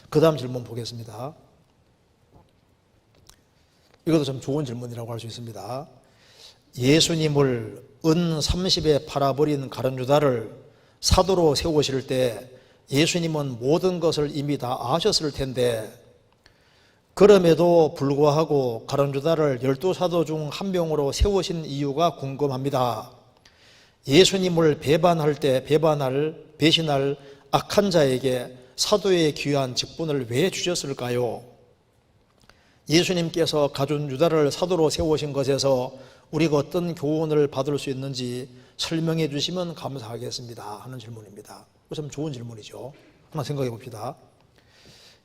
그 다음 질문 보겠습니다. 이것도 참 좋은 질문이라고 할 수 있습니다. 예수님을 은 30에 팔아버린 가룟유다를 사도로 세우실 때 예수님은 모든 것을 이미 다 아셨을 텐데 그럼에도 불구하고 가룟유다를 12사도 중 한 명으로 세우신 이유가 궁금합니다. 예수님을 배신할 악한 자에게 사도의 귀한 직분을 왜 주셨을까요? 예수님께서 가룟유다를 사도로 세우신 것에서 우리가 어떤 교훈을 받을 수 있는지 설명해 주시면 감사하겠습니다 하는 질문입니다. 참 좋은 질문이죠. 하나 생각해 봅시다.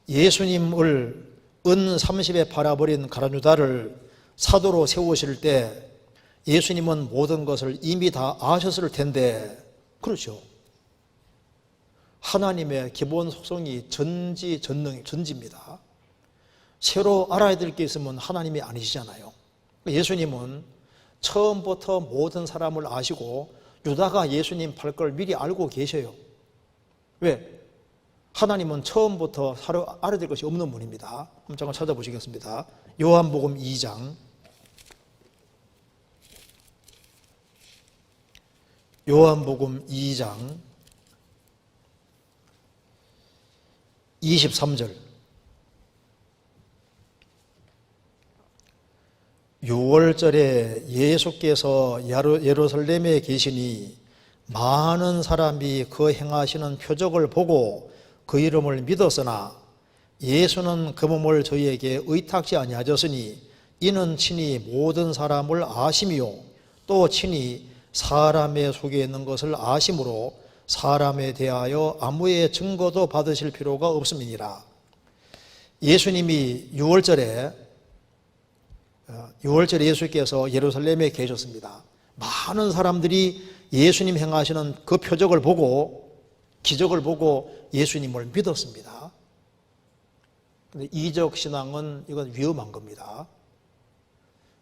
예수님을 은 30에 팔아버린 가룟유다를 사도로 세우실 때 예수님은 모든 것을 이미 다 아셨을 텐데, 그렇죠. 하나님의 기본 속성이 전지입니다. 새로 알아야 될 게 있으면 하나님이 아니시잖아요. 예수님은 처음부터 모든 사람을 아시고 유다가 예수님 팔 걸 미리 알고 계셔요. 왜? 하나님은 처음부터 알아야 될 것이 없는 분입니다. 한번 잠깐 찾아보시겠습니다. 요한복음 2장 요한복음 2장 23절 6월절에 예수께서 예루살렘에 계시니 많은 사람이 그 행하시는 표적을 보고 그 이름을 믿었으나 예수는 그 몸을 저희에게 의탁지 아니하셨으니 이는 친히 모든 사람을 아심이요 또 친히 사람의 속에 있는 것을 아심으로 사람에 대하여 아무의 증거도 받으실 필요가 없음이니라. 예수님이 6월절에 예수께서 예루살렘에 계셨습니다. 많은 사람들이 예수님 행하시는 그 표적을 보고 기적을 보고 예수님을 믿었습니다. 근데 이적 신앙은 이건 위험한 겁니다.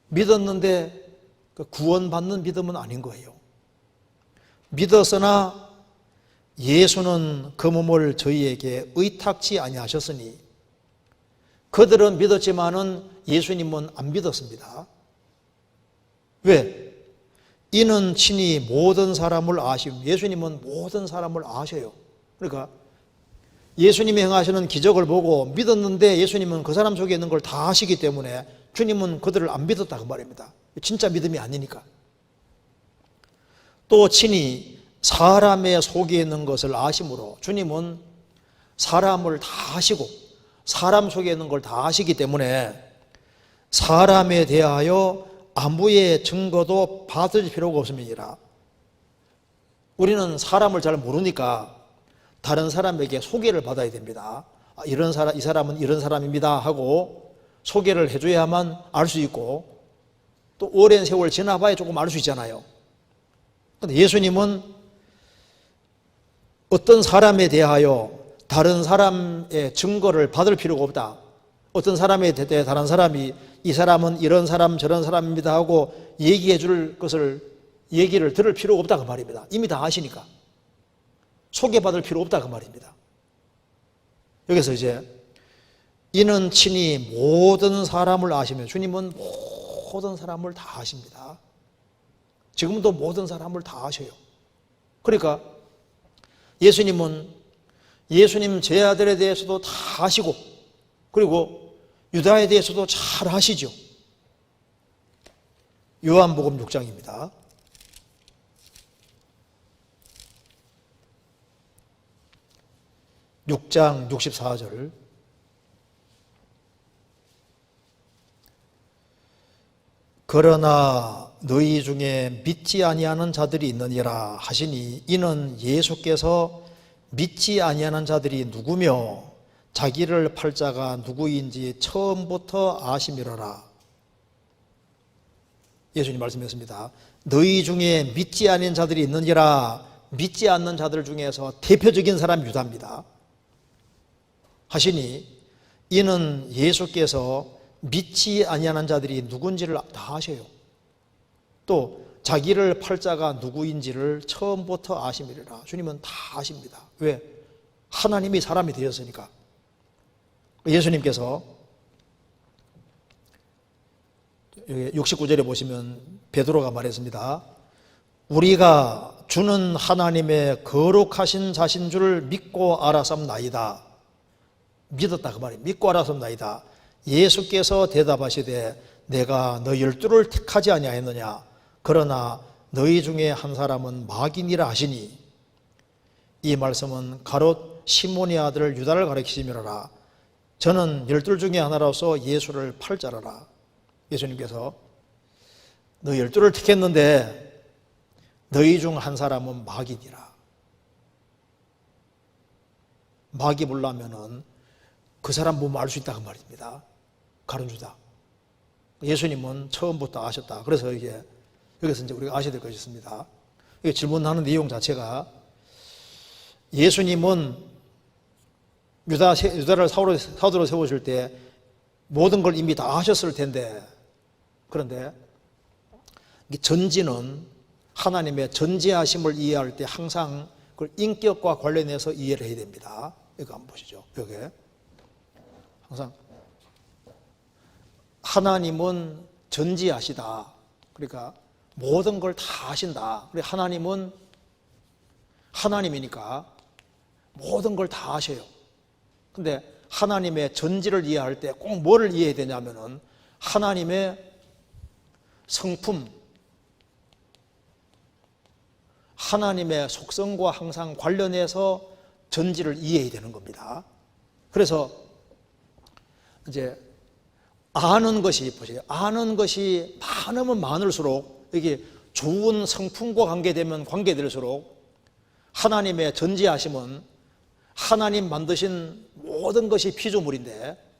믿었는데 구원받는 믿음은 아닌 거예요. 믿었으나 예수는 그 몸을 저희에게 의탁치 아니하셨으니 그들은 믿었지만은 예수님은 안 믿었습니다. 왜? 이는 친히 모든 사람을 아심. 예수님은 모든 사람을 아셔요. 그러니까 예수님이 행하시는 기적을 보고 믿었는데 예수님은 그 사람 속에 있는 걸 다 아시기 때문에 주님은 그들을 안 믿었다고 말입니다. 진짜 믿음이 아니니까. 또 친히 사람의 속에 있는 것을 아심으로 주님은 사람을 다 아시고 사람 속에 있는 걸 다 아시기 때문에 사람에 대하여 아무의 증거도 받을 필요가 없음이니라. 우리는 사람을 잘 모르니까 다른 사람에게 소개를 받아야 됩니다. 이 사람은 이런 사람입니다 하고 소개를 해줘야만 알 수 있고 또 오랜 세월 지나봐야 조금 알 수 있잖아요. 그런데 예수님은 어떤 사람에 대하여 다른 사람의 증거를 받을 필요가 없다. 어떤 사람에 대해 다른 사람이 이 사람은 이런 사람 저런 사람입니다 하고 얘기해 줄 것을 얘기를 들을 필요가 없다 그 말입니다. 이미 다 아시니까 소개받을 필요 없다 그 말입니다. 여기서 이제 이는 친히 모든 사람을 아시며 주님은 모든 사람을 다 아십니다. 지금도 모든 사람을 다 아셔요. 그러니까 예수님은 예수님 제 아들에 대해서도 다 아시고 그리고 유다에 대해서도 잘 아시죠. 요한복음 6장입니다. (6장) 64절 그러나 너희 중에 믿지 아니하는 자들이 있느니라 하시니 이는 예수께서 믿지 아니하는 자들이 누구며 자기를 팔 자가 누구인지 처음부터 아심이로라. 예수님 말씀했습니다. 너희 중에 믿지 않는 자들이 있느니라. 믿지 않는 자들 중에서 대표적인 사람이 유다입니다. 하시니 이는 예수께서 믿지 아니하는 자들이 누군지를 다 아셔요. 또 자기를 팔 자가 누구인지를 처음부터 아심이라. 주님은 다 아십니다. 왜? 하나님이 사람이 되었으니까. 예수님께서 69절에 보시면 베드로가 말했습니다. 우리가 주는 하나님의 거룩하신 자신 줄 믿고 알았음나이다. 믿었다 그 말이에요. 믿고 알았음나이다. 예수께서 대답하시되 내가 너 12를 택하지 아니하였느냐. 그러나 너희 중에 한 사람은 마귀니라 하시니, 이 말씀은 가롯 시몬의 아들 유다를 가리키심이라. 저는 12 중에 하나로서 예수를 팔 자라라. 예수님께서 너 12를 택했는데 너희 중 한 사람은 마귀니라. 마귀 보려면은 그 사람 보면 알 수 있다 그 말입니다. 가룟 유다. 예수님은 처음부터 아셨다. 그래서 여기서 이제 우리가 아셔야 될 것이 있습니다. 이게 질문하는 내용 자체가, 예수님은 유다를 사도로 세우실 때 모든 걸 이미 다 아셨을 텐데, 그런데 전지는 하나님의 전지하심을 이해할 때 항상 그걸 인격과 관련해서 이해를 해야 됩니다. 이거 한번 보시죠. 여기 항상 하나님은 전지하시다. 그러니까 모든 걸 다 아신다. 그리고 하나님은 하나님이니까 모든 걸 다 아셔요. 근데 하나님의 전지를 이해할 때 꼭 뭐를 이해해야 되냐면은 하나님의 성품, 하나님의 속성과 항상 관련해서 전지를 이해해야 되는 겁니다. 그래서 이제 아는 것이, 보세요. 아는 것이 많으면 많을수록, 이게 좋은 성품과 관계되면 관계될수록 하나님의 전지하심은 하나님 만드신 모든 것이 피조물인데,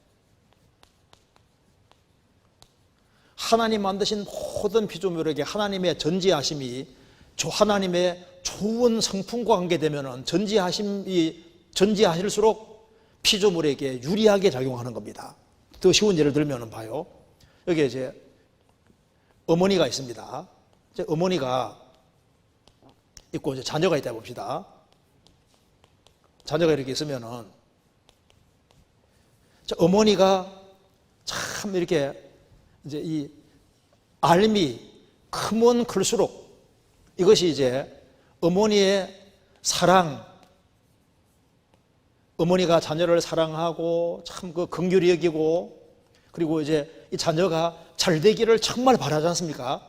하나님 만드신 모든 피조물에게 하나님의 전지하심이 하나님의 좋은 성품과 관계되면 전지하실수록 피조물에게 유리하게 작용하는 겁니다. 더 쉬운 예를 들면 봐요. 여기 이제 어머니가 있습니다. 이제 어머니가 있고 이제 자녀가 있다 봅시다. 자녀가 이렇게 있으면은 어머니가 참 이렇게 이제 이 알미 크면 클수록 이것이 이제 어머니의 사랑, 어머니가 자녀를 사랑하고 참 그 긍휼히 여기고, 그리고 이제 이 자녀가 잘 되기를 정말 바라지 않습니까?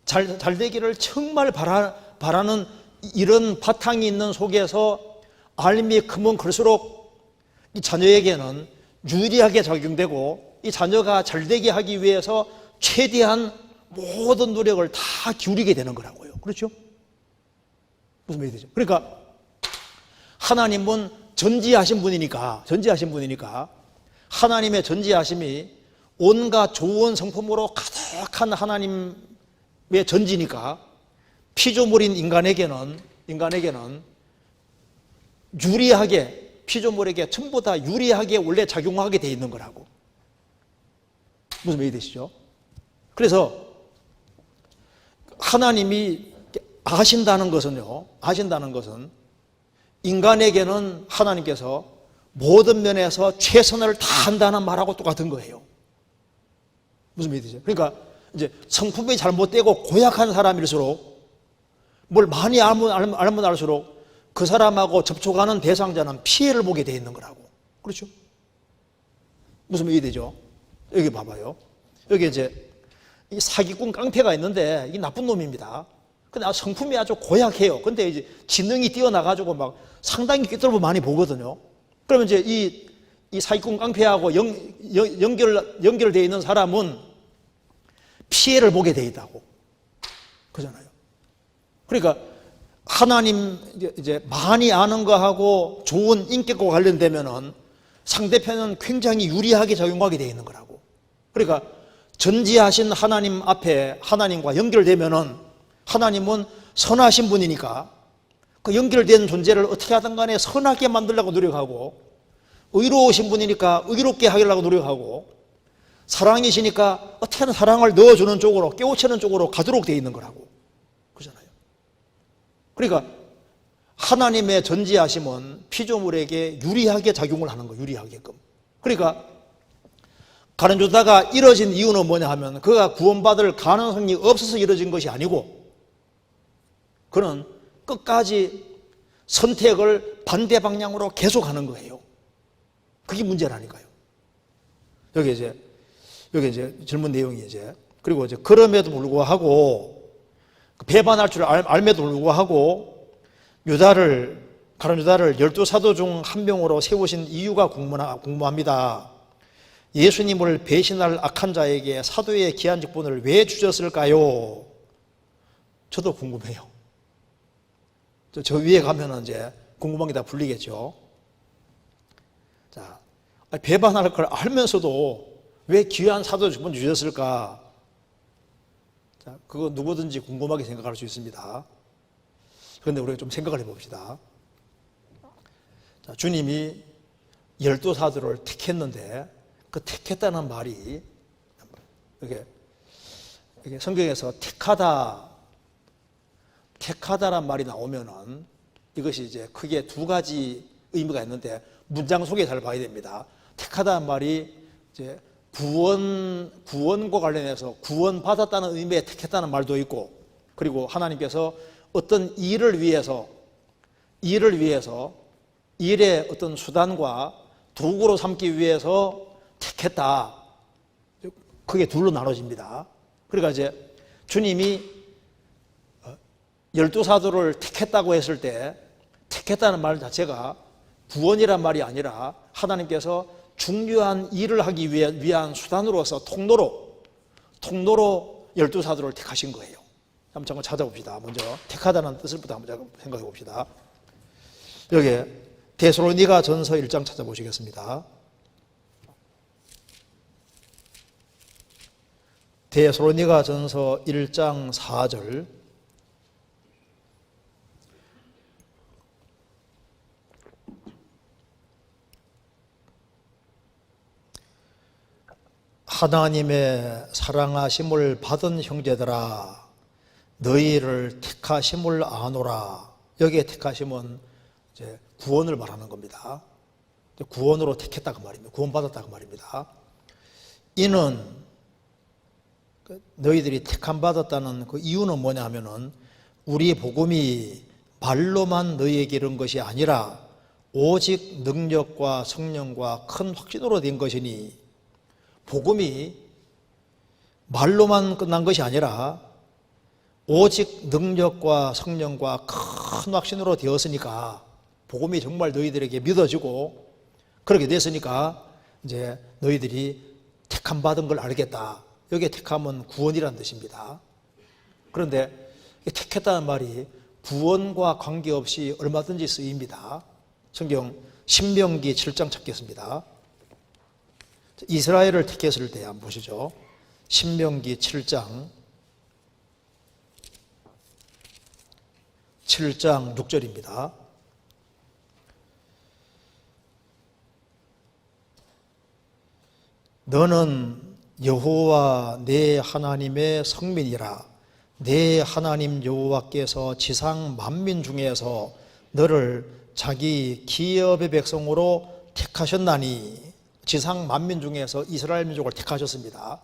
잘 되기를 정말 바라는 이런 바탕이 있는 속에서 알미 크면 클수록 이 자녀에게는 유리하게 작용되고, 이 자녀가 잘 되게 하기 위해서 최대한 모든 노력을 다 기울이게 되는 거라고요. 그렇죠? 무슨 말이 되죠? 그러니까 하나님은 전지하신 분이니까 하나님의 전지하심이 온갖 좋은 성품으로 가득한 하나님의 전지니까 피조물인 인간에게는 유리하게, 피조물에게 전부 다 유리하게 원래 작용하게 돼 있는 거라고. 무슨 말이 되시죠? 그래서 하나님이 아신다는 것은 인간에게는 하나님께서 모든 면에서 최선을 다한다는 말하고 똑같은 거예요. 무슨 말이 되죠? 그러니까 이제 성품이 잘못되고 고약한 사람일수록, 뭘 많이 알면 알수록 그 사람하고 접촉하는 대상자는 피해를 보게 돼 있는 거라고. 그렇죠? 무슨 말이 되죠? 여기 봐봐요. 여기 이제 이 사기꾼 깡패가 있는데 이 나쁜 놈입니다. 근데 성품이 아주 고약해요. 근데 이제 지능이 뛰어나가지고 막 상당히 꿰뚫고 많이 보거든요. 그러면 이제 이 사기꾼 깡패하고 연결되어 있는 사람은 피해를 보게 돼 있다고. 그잖아요. 그러니까 하나님 이제 많이 아는 거하고 좋은 인격과 관련되면은 상대편은 굉장히 유리하게 작용하게 돼 있는 거라고. 그러니까 전지하신 하나님 앞에 하나님과 연결되면은 하나님은 선하신 분이니까 그 연결된 존재를 어떻게 하든 간에 선하게 만들려고 노력하고, 의로우신 분이니까 의롭게 하려고 노력하고, 사랑이시니까 어떻게든 사랑을 넣어주는 쪽으로, 깨우치는 쪽으로 가도록 되어 있는 거라고. 그잖아요. 그러니까 하나님의 전지하심은 피조물에게 유리하게 작용을 하는 거예요. 유리하게끔. 그러니까 가난주다가 이뤄진 이유는 뭐냐 하면 그가 구원받을 가능성이 없어서 이뤄진 것이 아니고 그는 끝까지 선택을 반대 방향으로 계속하는 거예요. 그게 문제라니까요. 여기 이제 질문 내용이 이제 그리고 이제 그럼에도 불구하고 배반할 줄 알매도 불구하고 가룟 유다를 12사도 중 한 명으로 세우신 이유가 궁금합니다. 예수님을 배신할 악한 자에게 사도의 귀한 직분을 왜 주셨을까요? 저도 궁금해요. 저 위에 가면은 이제 궁금한 게 다 풀리겠죠. 자, 배반할 걸 알면서도 왜 귀한 사도의 직분을 주셨을까? 자, 그거 누구든지 궁금하게 생각할 수 있습니다. 그런데 우리가 좀 생각을 해봅시다. 자, 주님이 12사도를 택했는데 그 택했다는 말이 이게 성경에서 택하다란 말이 나오면은 이것이 이제 크게 두 가지 의미가 있는데 문장 속에 잘 봐야 됩니다. 택하다는 말이 이제 구원과 관련해서 구원받았다는 의미의 택했다는 말도 있고 그리고 하나님께서 어떤 일을 위해서 일의 어떤 수단과 도구로 삼기 위해서 택했다. 그게 둘로 나눠집니다. 그러니까 이제 주님이 12사도를 택했다고 했을 때 택했다는 말 자체가 구원이란 말이 아니라 하나님께서 중요한 일을 하기 위한 수단으로서 통로로 12사도를 택하신 거예요. 한번 잠깐 찾아봅시다. 먼저 택하다는 뜻을부터 한번 생각해 봅시다. 여기 데살로니가 전서 1장 찾아보시겠습니다. 데살로니가 전서 1장 4절. 하나님의 사랑하심을 받은 형제들아 너희를 택하심을 아노라. 여기에 택하심은 이제 구원을 말하는 겁니다. 구원으로 택했다 그 말입니다. 구원받았다 그 말입니다. 이는 너희들이 택함 받았다는 그 이유는 뭐냐 하면은 우리 복음이 말로만 너희에게 이른 것이 아니라 오직 능력과 성령과 큰 확신으로 된 것이니 복음이 말로만 끝난 것이 아니라 오직 능력과 성령과 큰 확신으로 되었으니까 복음이 정말 너희들에게 믿어지고 그렇게 됐으니까 이제 너희들이 택함 받은 걸 알겠다. 여기에 택함은 구원이라는 뜻입니다. 그런데 택했다는 말이 구원과 관계없이 얼마든지 쓰입니다. 성경 신명기 7장 찾겠습니다. 이스라엘을 택했을 때 한번 보시죠. 신명기 7장 6절입니다. 너는 여호와 내 하나님의 성민이라. 내 하나님 여호와께서 지상 만민 중에서 너를 자기 기업의 백성으로 택하셨나니. 지상 만민 중에서 이스라엘 민족을 택하셨습니다.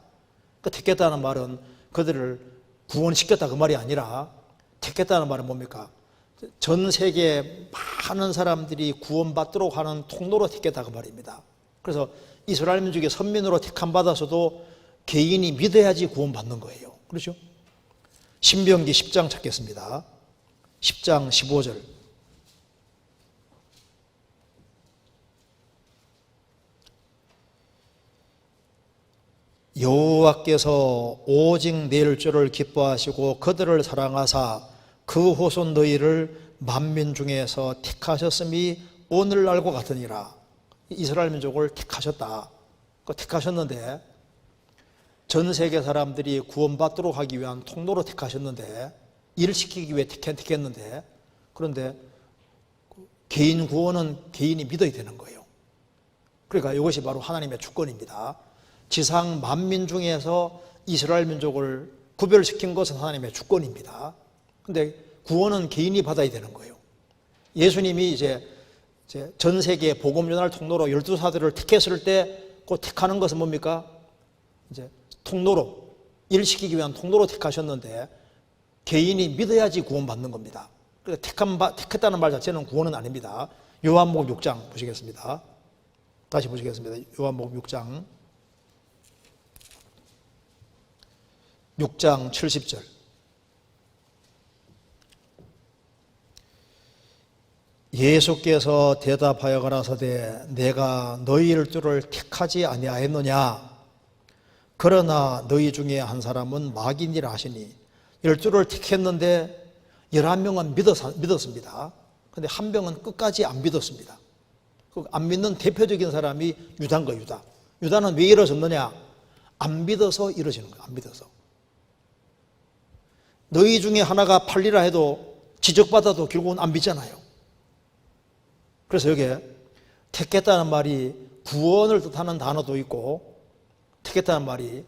그 택했다는 말은 그들을 구원시켰다 그 말이 아니라 택했다는 말은 뭡니까? 전 세계 많은 사람들이 구원받도록 하는 통로로 택했다 그 말입니다. 그래서 이스라엘 민족의 선민으로 택함 받아서도 개인이 믿어야지 구원받는 거예요. 그렇죠? 신명기 10장 찾겠습니다. 10장 15절. 여호와께서 오직 낼 줄을 기뻐하시고 그들을 사랑하사 그 후손 너희를 만민 중에서 택하셨음이 오늘날과 같으니라. 이스라엘 민족을 택하셨다. 택하셨는데 전 세계 사람들이 구원받도록 하기 위한 통로로 택하셨는데 일을 시키기 위해 택했는데 그런데 개인 구원은 개인이 믿어야 되는 거예요. 그러니까 이것이 바로 하나님의 주권입니다. 지상 만민 중에서 이스라엘 민족을 구별시킨 것은 하나님의 주권입니다. 그런데 구원은 개인이 받아야 되는 거예요. 예수님이 이제 전 세계 복음 전할 통로로 12사도를 택했을 때 그 택하는 것은 뭡니까? 이제 통로로, 일시키기 위한 통로로 택하셨는데 개인이 믿어야지 구원받는 겁니다. 그러니까 택했다는 말 자체는 구원은 아닙니다. 요한복음 6장 보시겠습니다. 다시 보시겠습니다. 요한복음 6장 70절. 예수께서 대답하여 가라사대 내가 너희 12를 택하지 아니하였느냐? 그러나 너희 중에 한 사람은 마귀니라 하시니 12를 택했는데 11명은 믿었습니다. 그런데 한 명은 끝까지 안 믿었습니다. 안 믿는 대표적인 사람이 유다인 거예요. 유다는 왜 이러졌느냐? 안 믿어서 이러지는 거예요. 안 믿어서. 너희 중에 하나가 팔리라 해도 지적받아도 결국은 안 믿잖아요. 그래서 여기에 택했다는 말이 구원을 뜻하는 단어도 있고 택했다는 말이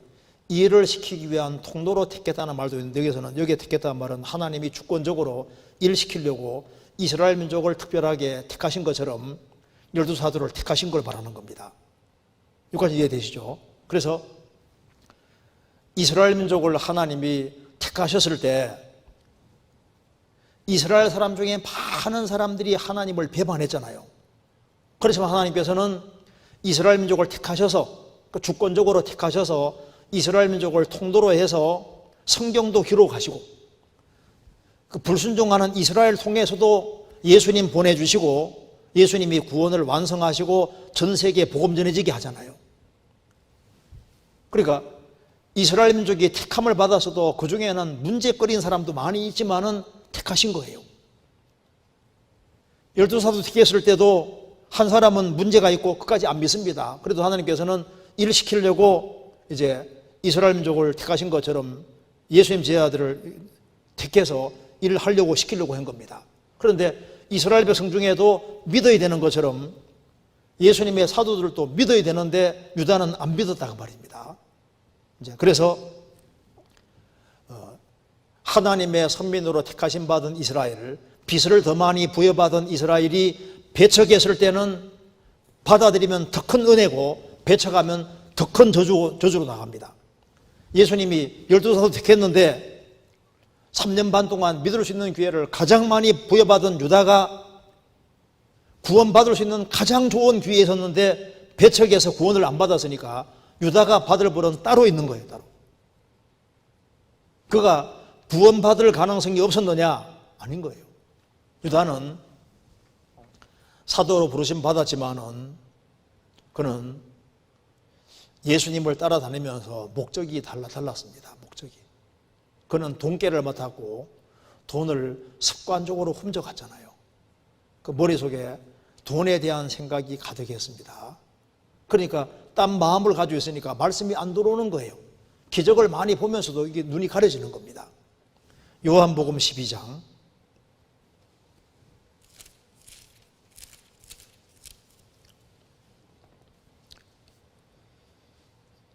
일을 시키기 위한 통로로 택했다는 말도 있는데 여기에 택했다는 말은 하나님이 주권적으로 일시키려고 이스라엘 민족을 특별하게 택하신 것처럼 12사도를 택하신 걸 말하는 겁니다. 여기까지 이해되시죠? 그래서 이스라엘 민족을 하나님이 택하셨을 때 이스라엘 사람 중에 많은 사람들이 하나님을 배반했잖아요. 그렇지만 하나님께서는 이스라엘 민족을 택하셔서 주권적으로 택하셔서 이스라엘 민족을 통로로 해서 성경도 기록하시고 그 불순종하는 이스라엘 통해서도 예수님 보내주시고 예수님이 구원을 완성하시고 전 세계에 복음 전해지게 하잖아요. 그러니까 이스라엘 민족이 택함을 받아서도 그 중에는 문제거리인 사람도 많이 있지만은 택하신 거예요. 12사도 택했을 때도 한 사람은 문제가 있고 끝까지 안 믿습니다. 그래도 하나님께서는 일을 시키려고 이제 이스라엘 민족을 택하신 것처럼 예수님 제자들을 택해서 일을 하려고 시키려고 한 겁니다. 그런데 이스라엘 백성 중에도 믿어야 되는 것처럼 예수님의 사도들도 믿어야 되는데 유다는 안 믿었다고 말입니다. 이제 그래서 하나님의 선민으로 택하심 받은 이스라엘, 빚을 더 많이 부여받은 이스라엘이 배척했을 때는 받아들이면 더 큰 은혜고 배척하면 더 큰 저주로 나갑니다. 예수님이 12사도 택했는데 3년 반 동안 믿을 수 있는 기회를 가장 많이 부여받은 유다가 구원받을 수 있는 가장 좋은 기회에 섰는데 배척해서 구원을 안 받았으니까 유다가 받을 벌은 따로 있는 거예요. 따로. 그가 구원받을 가능성이 없었느냐? 아닌 거예요. 유다는 사도로 부르심 받았지만은 그는 예수님을 따라다니면서 목적이 달랐습니다. 목적이. 그는 돈깨를 맡았고 돈을 습관적으로 훔쳐갔잖아요. 그 머릿속에 돈에 대한 생각이 가득했습니다. 그러니까 딴 마음을 가지고 있으니까 말씀이 안 들어오는 거예요. 기적을 많이 보면서도 이게 눈이 가려지는 겁니다. 요한복음 12장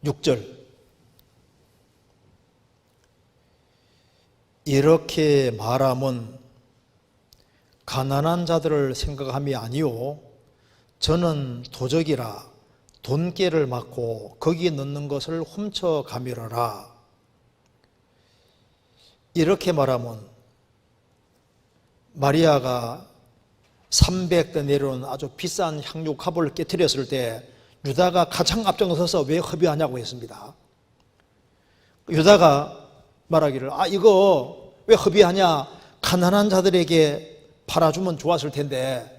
6절 이렇게 말함은 가난한 자들을 생각함이 아니요 저는 도적이라 돈깨를 맞고 거기에 넣는 것을 훔쳐가미러라. 이렇게 말하면 마리아가 300대 내려온 아주 비싼 향유컵을 깨뜨렸을 때 유다가 가장 앞장서서 왜 허비하냐고 했습니다. 유다가 말하기를 이거 왜 허비하냐? 가난한 자들에게 팔아주면 좋았을 텐데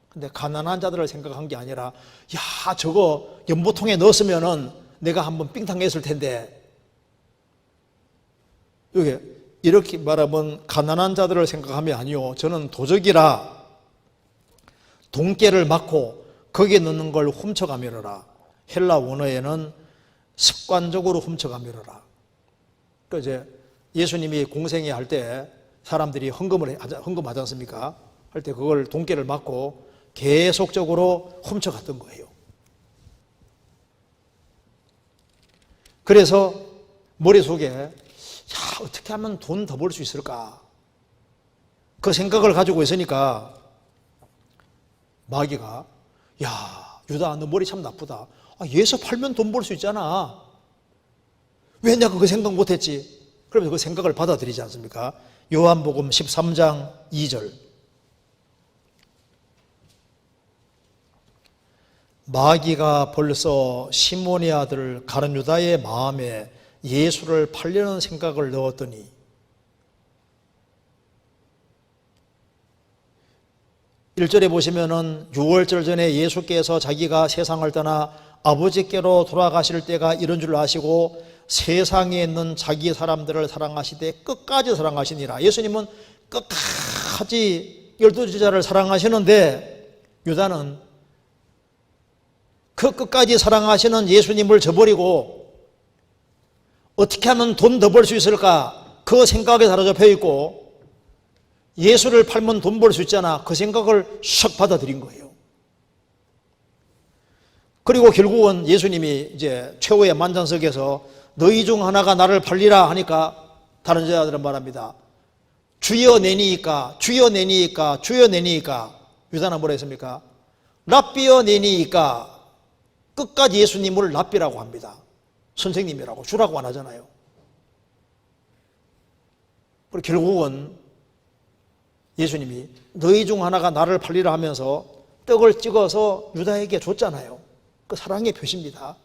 근데 가난한 자들을 생각한 게 아니라 저거 연보통에 넣었으면은 내가 한번 삥탕 했을 텐데 여기 이렇게 말하면 가난한 자들을 생각함이 아니요 저는 도적이라 돈깨를 맞고 거기에 넣는 걸 훔쳐가미러라. 헬라 원어에는 습관적으로 훔쳐가미러라. 그 이제 예수님이 공생애 할 때 사람들이 헌금하지 않습니까? 할 때 그걸 돈깨를 맞고 계속적으로 훔쳐갔던 거예요. 그래서 머릿속에 어떻게 하면 돈 더 벌 수 있을까? 그 생각을 가지고 있으니까 마귀가 야 유다 너 머리 참 나쁘다. 예수 팔면 돈 벌 수 있잖아. 왜 내가 그 생각 못했지? 그러면서 그 생각을 받아들이지 않습니까? 요한복음 13장 2절 마귀가 벌써 시몬의 아들 가룟 유다의 마음에 예수를 팔려는 생각을 넣었더니 1절에 보시면은 6월절 전에 예수께서 자기가 세상을 떠나 아버지께로 돌아가실 때가 이런 줄 아시고 세상에 있는 자기 사람들을 사랑하시되 끝까지 사랑하시니라. 예수님은 끝까지 12제자를 사랑하시는데 유다는 그 끝까지 사랑하시는 예수님을 저버리고 어떻게 하면 돈 더 벌 수 있을까 그 생각에 사로잡혀 있고 예수를 팔면 돈 벌 수 있잖아 그 생각을 샥 받아들인 거예요. 그리고 결국은 예수님이 이제 최후의 만찬석에서 너희 중 하나가 나를 팔리라 하니까 다른 제자들은 말합니다. 주여 내니이까 주여 내니이까 주여 내니이까. 유다는 뭐라 했습니까? 랍비여 내니이까. 끝까지 예수님을 랍비라고 합니다. 선생님이라고 주라고 안 하잖아요. 그리고 결국은 예수님이 너희 중 하나가 나를 팔리라 하면서 떡을 찍어서 유다에게 줬잖아요. 그 사랑의 표시입니다.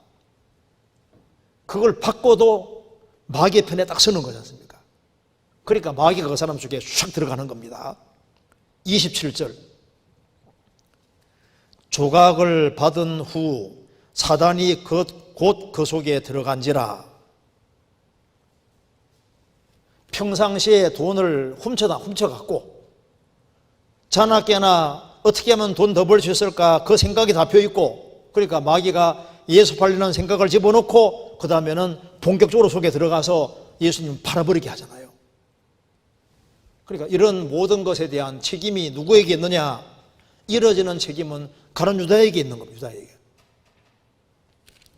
그걸 받고도 마귀의 편에 딱 서는 거지 않습니까? 그러니까 마귀가 그 사람 속에 샥 들어가는 겁니다. 27절 조각을 받은 후 사단이 곧 그 속에 들어간지라. 평상시에 돈을 훔쳐갖고 자나깨나 어떻게 하면 돈 더 벌 수 있을까 그 생각이 잡혀있고 그러니까 마귀가 예수 팔리는 생각을 집어넣고 그 다음에는 본격적으로 속에 들어가서 예수님 팔아버리게 하잖아요. 그러니까 이런 모든 것에 대한 책임이 누구에게 있느냐? 이뤄지는 책임은 가룟 유다에게 있는 겁니다. 유다에게.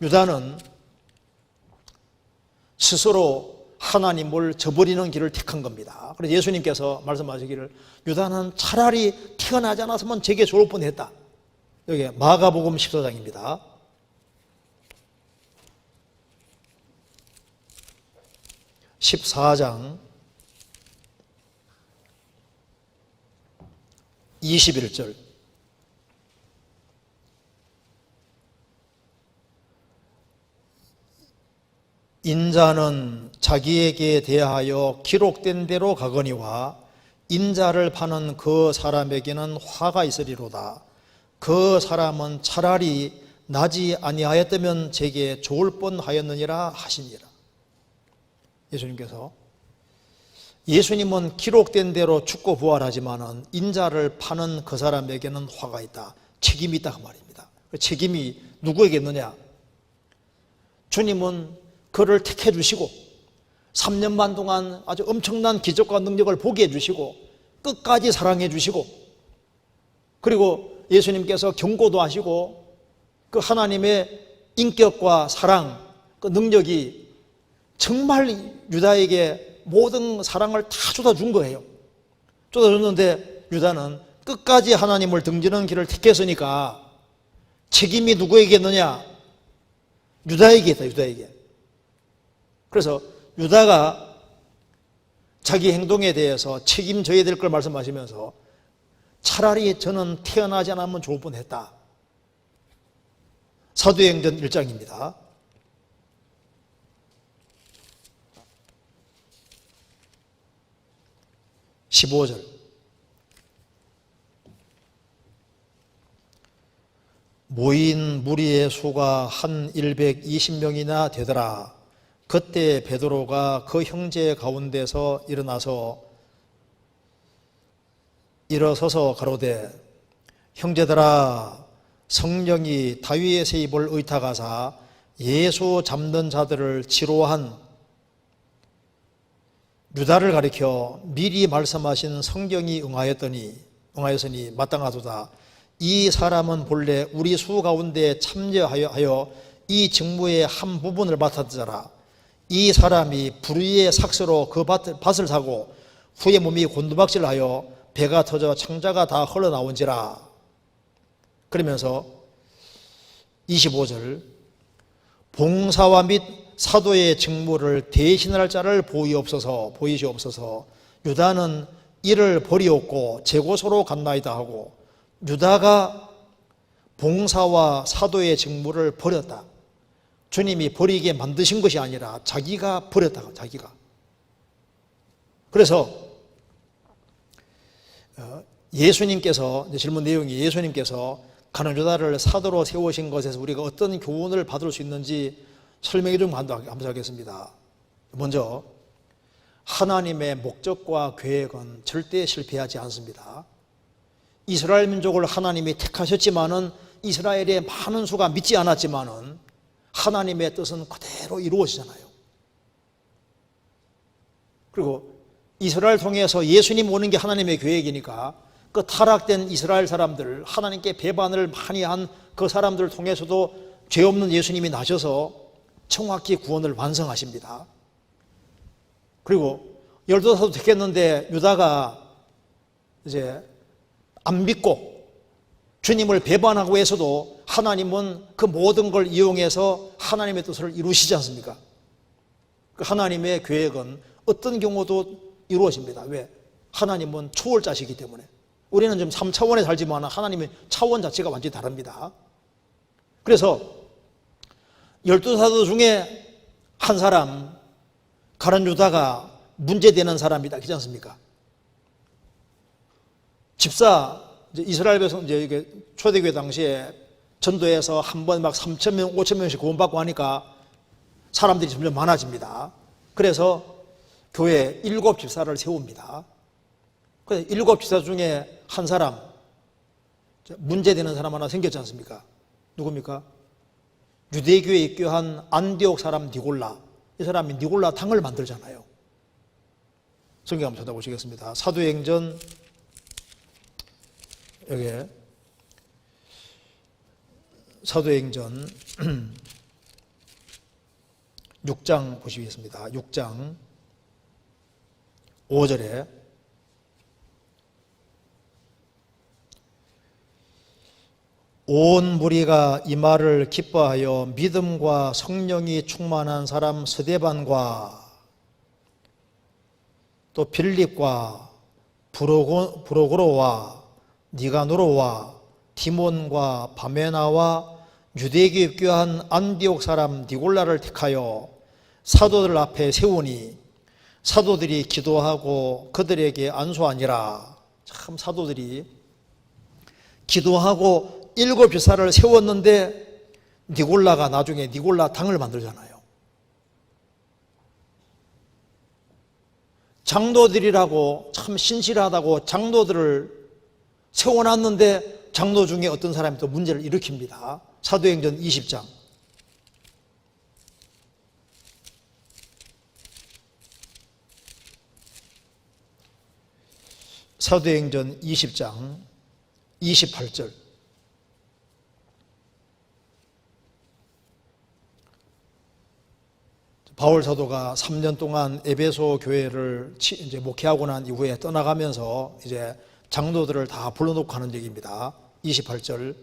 유다는 스스로 하나님을 저버리는 길을 택한 겁니다. 그래서 예수님께서 말씀하시기를 유다는 차라리 태어나지 않았으면 제게 좋을 뻔했다. 여기 마가복음 14장입니다. (14장) 21절 인자는 자기에게 대하여 기록된 대로 가거니와 인자를 파는 그 사람에게는 화가 있으리로다. 그 사람은 차라리 나지 아니하였다면 제게 좋을 뻔하였느니라 하시니라. 예수님께서 예수님은 기록된 대로 죽고 부활하지만은 인자를 파는 그 사람에게는 화가 있다. 책임이 있다 그 말입니다. 그 책임이 누구에게 있느냐? 주님은 그를 택해 주시고 3년 반 동안 아주 엄청난 기적과 능력을 보게 해주시고 끝까지 사랑해 주시고 그리고 예수님께서 경고도 하시고 그 하나님의 인격과 사랑 그 능력이 정말 유다에게 모든 사랑을 다 쏟아준 거예요. 쏟아줬는데 유다는 끝까지 하나님을 등지는 길을 택했으니까 책임이 누구에게 있느냐? 유다에게 있다. 유다에게. 그래서 유다가 자기 행동에 대해서 책임져야 될 걸 말씀하시면서 차라리 저는 태어나지 않으면 좋을 뻔했다. 사도행전 1장입니다. 15절 모인 무리의 수가 한 120명이나 되더라. 그때 베드로가 그 형제 가운데서 일어서서 가로되 형제들아 성령이 다윗의 입을 의탁하사 예수 잡는 자들을 치로한 유다를 가리켜 미리 말씀하신 성경이 응하였으니 마땅하도다. 이 사람은 본래 우리 수 가운데 참여하여 이 직무의 한 부분을 맡았더라. 이 사람이 불의의 삭스로 그 밭을 사고 후에 몸이 곤두박질하여 배가 터져 창자가 다 흘러나온지라. 그러면서 25절 봉사와 및 사도의 직무를 대신할 자를 보이시옵소서. 유다는 이를 버리었고 제고소로 갔나이다 하고, 유다가 봉사와 사도의 직무를 버렸다. 주님이 버리게 만드신 것이 아니라 자기가 버렸다. 자기가. 그래서 예수님께서, 질문 내용이 예수님께서 가룟 유다를 사도로 세우신 것에서 우리가 어떤 교훈을 받을 수 있는지 설명해 좀 감사하겠습니다. 먼저 하나님의 목적과 계획은 절대 실패하지 않습니다. 이스라엘 민족을 하나님이 택하셨지만은 이스라엘의 많은 수가 믿지 않았지만은 하나님의 뜻은 그대로 이루어지잖아요. 그리고 이스라엘 통해서 예수님 오는 게 하나님의 계획이니까 그 타락된 이스라엘 사람들, 하나님께 배반을 많이 한 그 사람들을 통해서도 죄 없는 예수님이 나셔서 정확히 구원을 완성하십니다. 그리고 12사도 택했는데 유다가 이제 안 믿고 주님을 배반하고 해서도 하나님은 그 모든 걸 이용해서 하나님의 뜻을 이루시지 않습니까? 그 하나님의 계획은 어떤 경우도 이루어집니다. 왜? 하나님은 초월자시기 때문에. 우리는 좀 3차원에 살지만 하나님의 차원 자체가 완전히 다릅니다. 그래서 12사도 중에 한 사람, 가룟 유다가 문제되는 사람이다. 그렇지 않습니까? 집사, 이스라엘 백성, 이게 초대교회 당시에 전도해서 한 번 막 3,000명, 5,000명씩 구원받고 하니까 사람들이 점점 많아집니다. 그래서 교회에 7 집사를 세웁니다. 그래서 7 집사 중에 한 사람, 문제되는 사람 하나 생겼지 않습니까? 누굽니까? 유대교에 입교한 안디옥 사람 니골라. 이 사람이 니골라 당을 만들잖아요. 성경 한번 찾아보시겠습니다. 사도행전, 여기 사도행전 6장 보시겠습니다. 6장 5절에 온 무리가 이 말을 기뻐하여 믿음과 성령이 충만한 사람 스데반과 또 빌립과 브로고로와 니가노로와 디몬과 바메나와 유대교에 입교한 안디옥 사람 니골라를 택하여 사도들 앞에 세우니 사도들이 기도하고 그들에게 안수하니라. 참 사도들이 기도하고 7 집사를 세웠는데 니골라가 나중에 니골라 당을 만들잖아요. 장로들이라고 참 신실하다고 장로들을 세워놨는데 장로 중에 어떤 사람이 또 문제를 일으킵니다. 사도행전 20장. 사도행전 20장 28절. 바울 사도가 3년 동안 에베소 교회를 이제 목회하고 난 이후에 떠나가면서 이제 장로들을 다 불러놓고 하는 얘기입니다. 28절.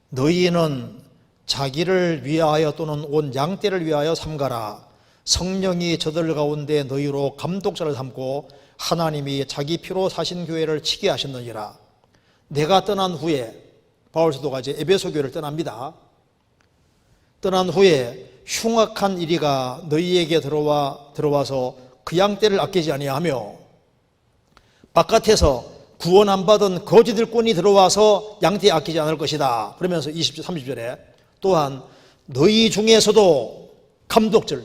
너희는 자기를 위하여 또는 온 양떼를 위하여 삼가라. 성령이 저들 가운데 너희로 감독자를 삼고 하나님이 자기 피로 사신 교회를 치게 하셨느니라. 내가 떠난 후에, 바울 사도가 이제 에베소 교회를 떠납니다. 떠난 후에 흉악한 이리가 너희에게 들어와서 그 양떼를 아끼지 아니하며 바깥에서 구원 안 받은 거짓 일꾼이 들어와서 양떼 아끼지 않을 것이다. 그러면서 20절 30절에 또한 너희 중에서도 감독들,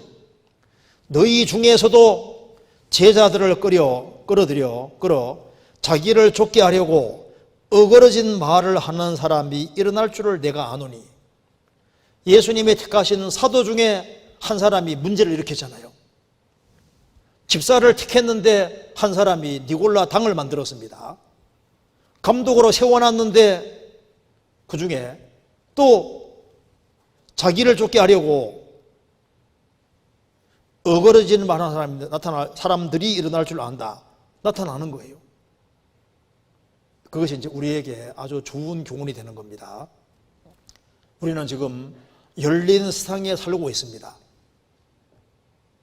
너희 중에서도 제자들을 끌어 자기를 쫓게 하려고 어그러진 말을 하는 사람이 일어날 줄을 내가 아노니. 예수님의 택하신 사도 중에 한 사람이 문제를 일으켰잖아요. 집사를 택했는데 한 사람이 니골라 당을 만들었습니다. 감독으로 세워놨는데 그 중에 또 자기를 쫓게 하려고 어그러지는 말하는 사람들이 일어날 줄 안다. 나타나는 거예요. 그것이 이제 우리에게 아주 좋은 교훈이 되는 겁니다. 우리는 지금 열린 세상에 살고 있습니다.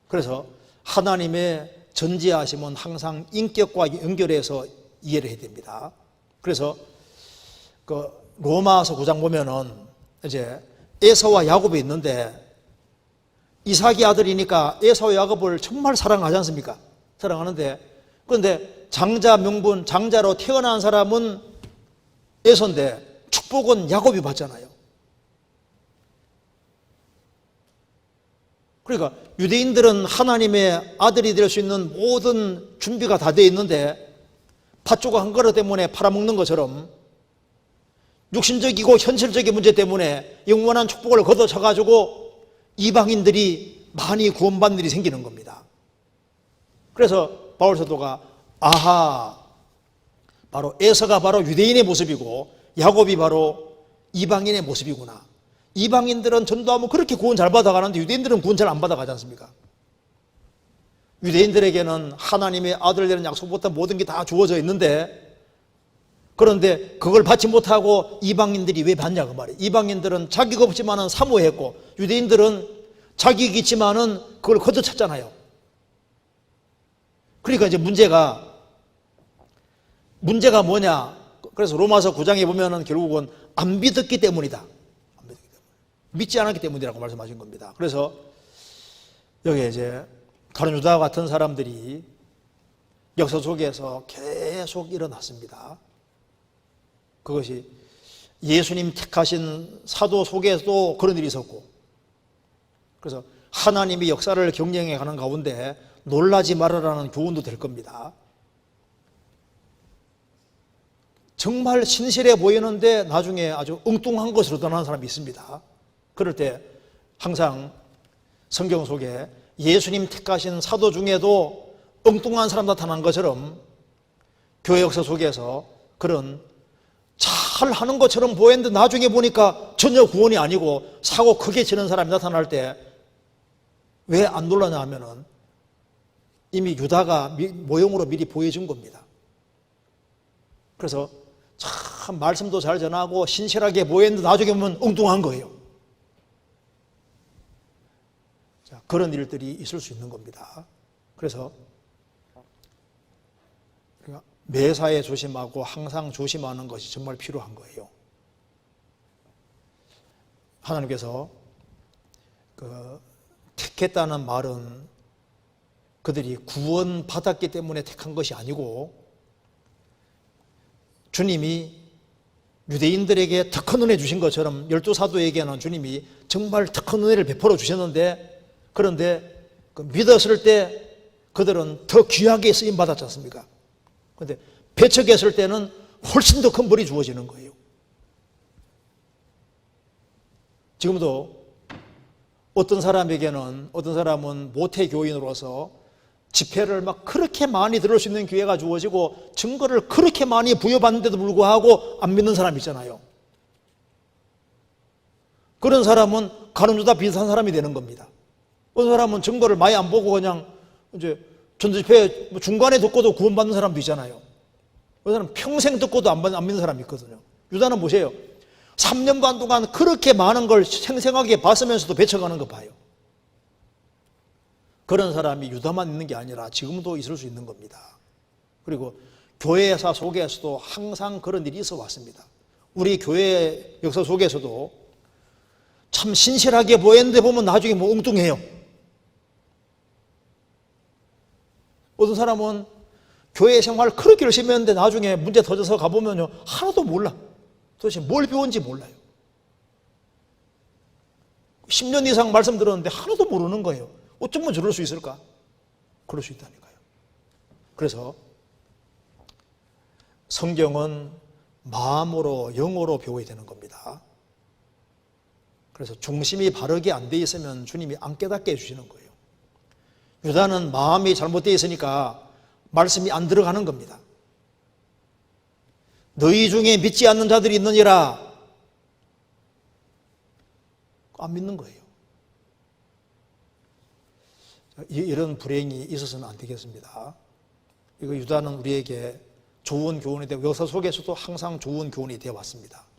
그래서 하나님의 전지하심은 항상 인격과 연결해서 이해를 해야 됩니다. 그래서 그 로마서 9장 보면은 이제 에사와 야곱이 있는데 이삭이 아들이니까 에사와 야곱을 정말 사랑하지 않습니까? 사랑하는데 그런데 장자 명분, 장자로 태어난 사람은 에서인데 축복은 야곱이 받잖아요. 그러니까 유대인들은 하나님의 아들이 될 수 있는 모든 준비가 다 되어 있는데 팥조각 한 그릇 때문에 팔아먹는 것처럼 육신적이고 현실적인 문제 때문에 영원한 축복을 걷어차가지고 이방인들이 많이 구원받는 일이 생기는 겁니다. 그래서 바울 사도가 아하, 바로 에서가 바로 유대인의 모습이고 야곱이 바로 이방인의 모습이구나. 이방인들은 전도하면 그렇게 구원 잘 받아가는데 유대인들은 구원 잘 안 받아가지 않습니까? 유대인들에게는 하나님의 아들 되는 약속부터 모든 게 다 주어져 있는데 그런데 그걸 받지 못하고 이방인들이 왜 받냐 그 말이에요. 이방인들은 자격 없지만은 사모했고 유대인들은 자격이 있지만은 그걸 걷어찼잖아요. 그러니까 이제 문제가 뭐냐? 그래서 로마서 9장에 보면은 결국은 안 믿었기 때문이다. 믿지 않았기 때문이라고 말씀하신 겁니다. 그래서 여기 이제 가룟 유다 같은 사람들이 역사 속에서 계속 일어났습니다. 그것이 예수님 택하신 사도 속에서도 그런 일이 있었고, 그래서 하나님이 역사를 경영해 가는 가운데 놀라지 말아라는 교훈도 될 겁니다. 정말 신실해 보이는데 나중에 아주 엉뚱한 것으로 드러나는 사람이 있습니다. 그럴 때 항상 성경 속에 예수님 택하신 사도 중에도 엉뚱한 사람 나타난 것처럼 교회 역사 속에서 그런 잘 하는 것처럼 보였는데 나중에 보니까 전혀 구원이 아니고 사고 크게 치는 사람이 나타날 때 왜 안 놀라냐 하면은 이미 유다가 모형으로 미리 보여준 겁니다. 그래서 참 말씀도 잘 전하고 신실하게 보였는데 나중에 보면 엉뚱한 거예요. 자, 그런 일들이 있을 수 있는 겁니다. 그래서 매사에 조심하고 항상 조심하는 것이 정말 필요한 거예요. 하나님께서 택했다는 말은 그들이 구원받았기 때문에 택한 것이 아니고 주님이 유대인들에게 특권 은혜 주신 것처럼 12사도에게는 주님이 정말 특권 은혜를 베풀어 주셨는데 그런데 믿었을 때 그들은 더 귀하게 쓰임 받았지 않습니까? 그런데 배척했을 때는 훨씬 더 큰 벌이 주어지는 거예요. 지금도 어떤 사람은 모태교인으로서 집회를 막 그렇게 많이 들을 수 있는 기회가 주어지고 증거를 그렇게 많이 부여받는데도 불구하고 안 믿는 사람이 있잖아요. 그런 사람은 가룟 유다 비슷한 사람이 되는 겁니다. 어떤 사람은 증거를 많이 안 보고 그냥 이제 전도집회 중간에 듣고도 구원받는 사람도 있잖아요. 어떤 사람은 평생 듣고도 안 믿는 사람이 있거든요. 유다는 보세요. 3년반 동안 그렇게 많은 걸 생생하게 봤으면서도 배척하는 거 봐요. 그런 사람이 유다만 있는 게 아니라 지금도 있을 수 있는 겁니다. 그리고 교회사 속에서도 항상 그런 일이 있어 왔습니다. 우리 교회 역사 속에서도 참 신실하게 보였는데 보면 나중에 뭐 엉뚱해요. 어떤 사람은 교회 생활 그렇게 열심히 했는데 나중에 문제 터져서 가보면요 하나도 몰라. 도대체 뭘 배운지 몰라요. 10년 이상 말씀 들었는데 하나도 모르는 거예요. 어쩌면 저럴 수 있을까? 그럴 수 있다니까요. 그래서 성경은 마음으로 영어로 배워야 되는 겁니다. 그래서 중심이 바르게 안 돼 있으면 주님이 안 깨닫게 해주시는 거예요. 유다는 마음이 잘못되어 있으니까 말씀이 안 들어가는 겁니다. 너희 중에 믿지 않는 자들이 있느니라 안 믿는 거예요. 이런 불행이 있어서는 안 되겠습니다. 이거 유다는 우리에게 좋은 교훈이 되고 역사 속에서도 항상 좋은 교훈이 되어 왔습니다.